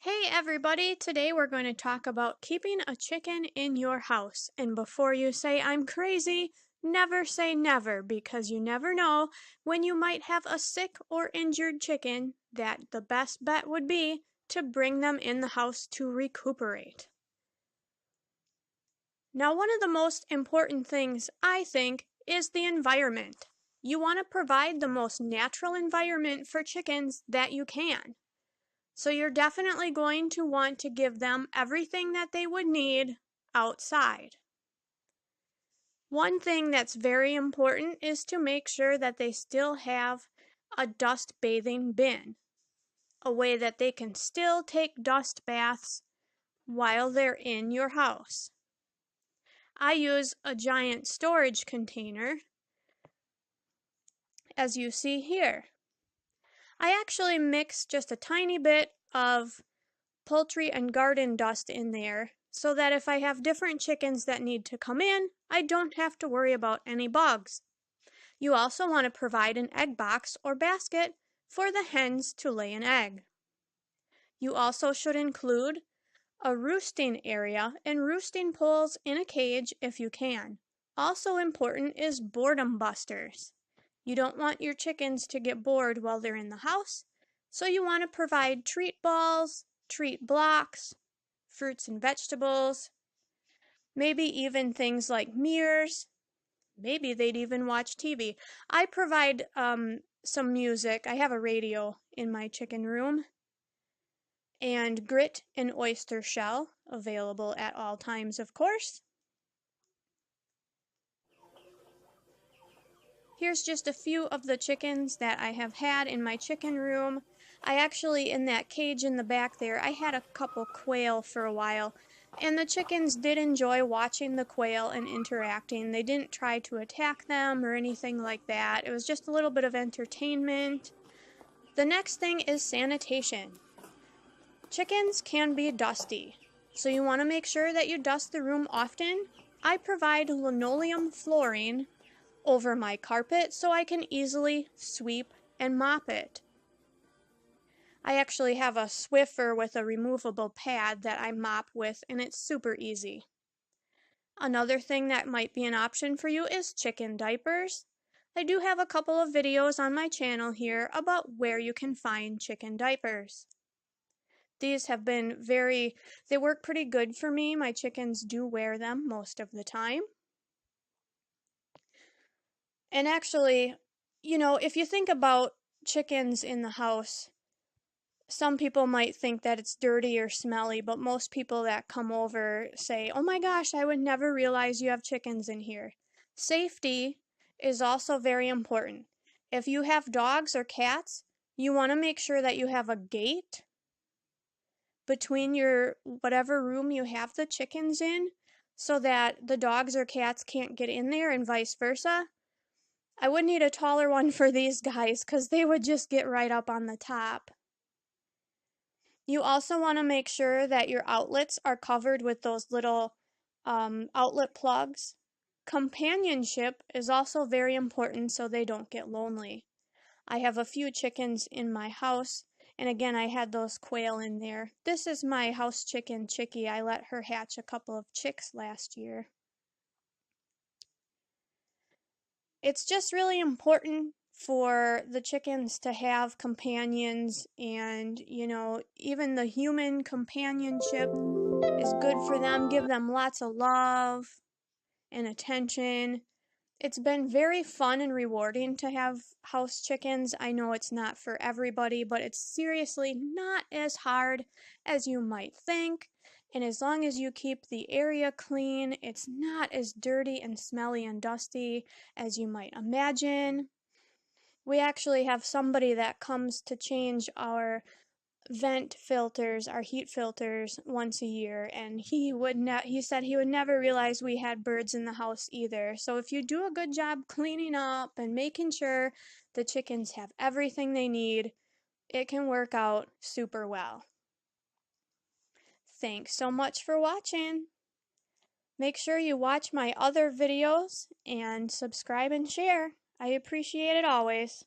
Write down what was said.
Hey everybody, today we're going to talk about keeping a chicken in your house. And before you say I'm crazy, never say never because you never know when you might have a sick or injured chicken that the best bet would be to bring them in the house to recuperate. Now, one of the most important things, I think, is the environment. You want to provide the most natural environment for chickens that you can. So you're definitely going to want to give them everything that they would need outside. One thing that's very important is to make sure that they still have a dust bathing bin, a way that they can still take dust baths while they're in your house. I use a giant storage container, as you see here. I actually mix just a tiny bit of poultry and garden dust in there so that if I have different chickens that need to come in, I don't have to worry about any bugs. You also want to provide an egg box or basket for the hens to lay an egg. You also should include a roosting area and roosting poles in a cage if you can. Also important is boredom busters. You don't want your chickens to get bored while they're in the house, so you want to provide treat balls, treat blocks, fruits and vegetables, maybe even things like mirrors. Maybe they'd even watch TV. I provide some music. I have a radio in my chicken room, and grit and oyster shell available at all times, of course. Here's just a few of the chickens that I have had in my chicken room. I actually, in that cage in the back there, I had a couple quail for a while, and the chickens did enjoy watching the quail and interacting. They didn't try to attack them or anything like that. It was just a little bit of entertainment. The next thing is sanitation. Chickens can be dusty, so you want to make sure that you dust the room often. I provide linoleum flooring over my carpet so I can easily sweep and mop it. I actually have a Swiffer with a removable pad that I mop with, and it's super easy. Another thing that might be an option for you is chicken diapers. I do have a couple of videos on my channel here about where you can find chicken diapers. These have been they work pretty good for me. My chickens do wear them most of the time. And actually, if you think about chickens in the house, some people might think that it's dirty or smelly, but most people that come over say, "Oh my gosh, I would never realize you have chickens in here." Safety is also very important. If you have dogs or cats, you want to make sure that you have a gate between your whatever room you have the chickens in so that the dogs or cats can't get in there and vice versa. I would need a taller one for these guys because they would just get right up on the top. You also want to make sure that your outlets are covered with those little outlet plugs. Companionship is also very important so they don't get lonely. I have a few chickens in my house, and again, I had those quail in there. This is my house chicken, Chicky. I let her hatch a couple of chicks last year. It's just really important for the chickens to have companions, and even the human companionship is good for them. Give them lots of love and attention. It's been very fun and rewarding to have house chickens. I know it's not for everybody, but it's seriously not as hard as you might think. And as long as you keep the area clean, it's not as dirty and smelly and dusty as you might imagine. We actually have somebody that comes to change our vent filters, our heat filters, once a year, and he said he would never realize we had birds in the house either. So if you do a good job cleaning up and making sure the chickens have everything they need, it can work out super well. Thanks so much for watching. Make sure you watch my other videos and subscribe and share. I appreciate it always.